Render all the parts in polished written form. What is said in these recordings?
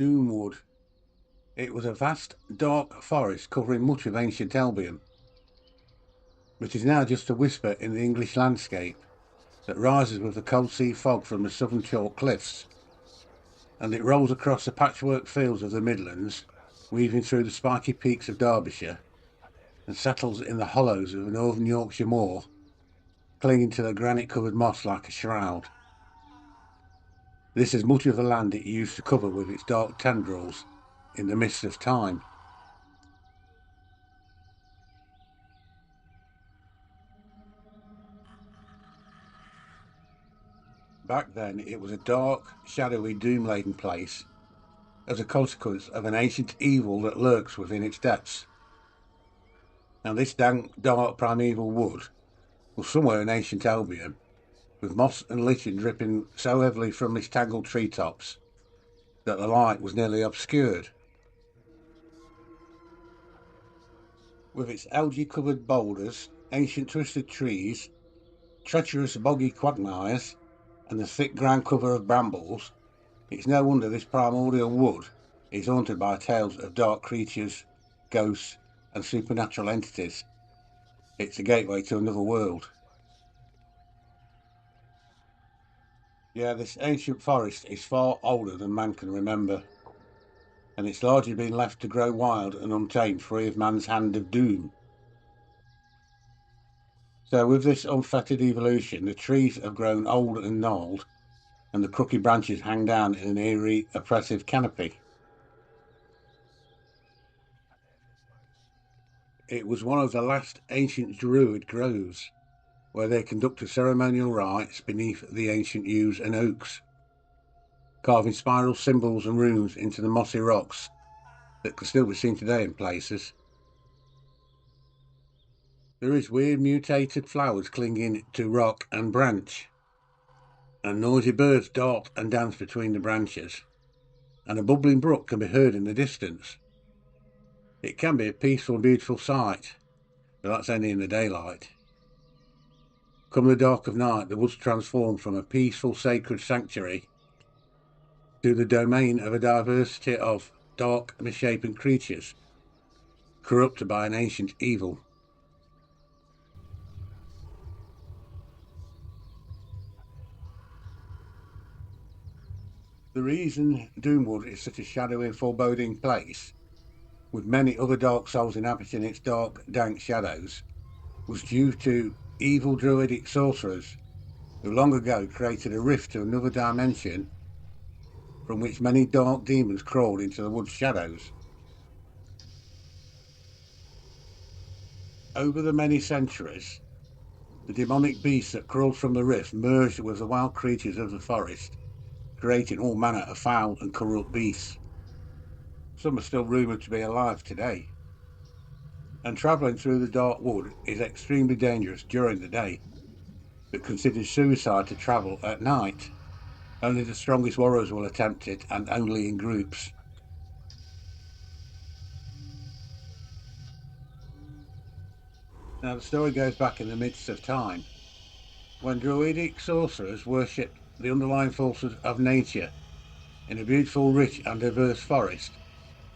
Doomwood. It was a vast, dark forest covering much of ancient Albion, which is now just a whisper in the English landscape that rises with the cold sea fog from the southern chalk cliffs, and it rolls across the patchwork fields of the Midlands, weaving through the spiky peaks of Derbyshire, and settles in the hollows of northern Yorkshire moor, clinging to the granite-covered moss like a shroud. This is much of the land it used to cover with its dark tendrils in the mist of time. Back then it was a dark, shadowy, doom-laden place as a consequence of an ancient evil that lurks within its depths. Now this dank, dark, primeval wood was somewhere in ancient Albion, with moss and lichen dripping so heavily from its tangled treetops that the light was nearly obscured. With its algae-covered boulders, ancient twisted trees, treacherous boggy quagmires, and the thick ground cover of brambles, it's no wonder this primordial wood is haunted by tales of dark creatures, ghosts, and supernatural entities. It's a gateway to another world. Yeah, this ancient forest is far older than man can remember, and it's largely been left to grow wild and untamed, free of man's hand of doom. So with this unfettered evolution, the trees have grown old and gnarled, and the crooked branches hang down in an eerie, oppressive canopy. It was one of the last ancient druid groves, where they conducted ceremonial rites beneath the ancient yews and oaks, carving spiral symbols and runes into the mossy rocks that can still be seen today in places. There is weird mutated flowers clinging to rock and branch, and noisy birds dart and dance between the branches, and a bubbling brook can be heard in the distance. It can be a peaceful and beautiful sight, but that's only in the daylight. Come the dark of night, the woods transform from a peaceful sacred sanctuary to the domain of a diversity of dark, misshapen creatures, corrupted by an ancient evil. The reason Doomwood is such a shadowy and foreboding place, with many other dark souls inhabiting its dark, dank shadows, was due to evil druidic sorcerers who long ago created a rift to another dimension from which many dark demons crawled into the wood's shadows. Over the many centuries, the demonic beasts that crawled from the rift merged with the wild creatures of the forest, creating all manner of foul and corrupt beasts. Some are still rumoured to be alive today. And travelling through the dark wood is extremely dangerous during the day, but considered suicide to travel at night. Only the strongest warriors will attempt it, and only in groups. Now the story goes back in the midst of time, when druidic sorcerers worshipped the underlying forces of nature in a beautiful, rich and diverse forest,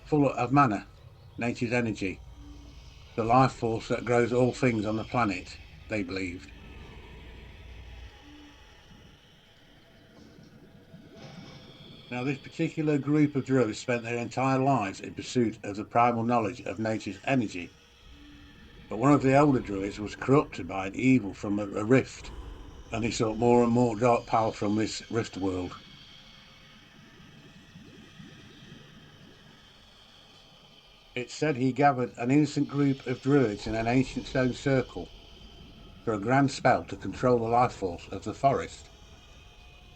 full of mana, nature's energy, the life force that grows all things on the planet, they believed. Now this particular group of druids spent their entire lives in pursuit of the primal knowledge of nature's energy. But one of the older druids was corrupted by an evil from a rift, and he sought more and more dark power from this rift world. It's said he gathered an innocent group of druids in an ancient stone circle for a grand spell to control the life force of the forest.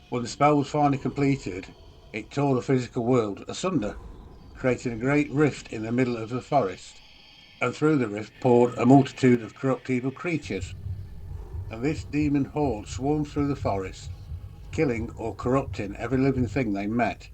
When the spell was finally completed, it tore the physical world asunder, creating a great rift in the middle of the forest, and through the rift poured a multitude of corrupt evil creatures. And this demon horde swarmed through the forest, killing or corrupting every living thing they met,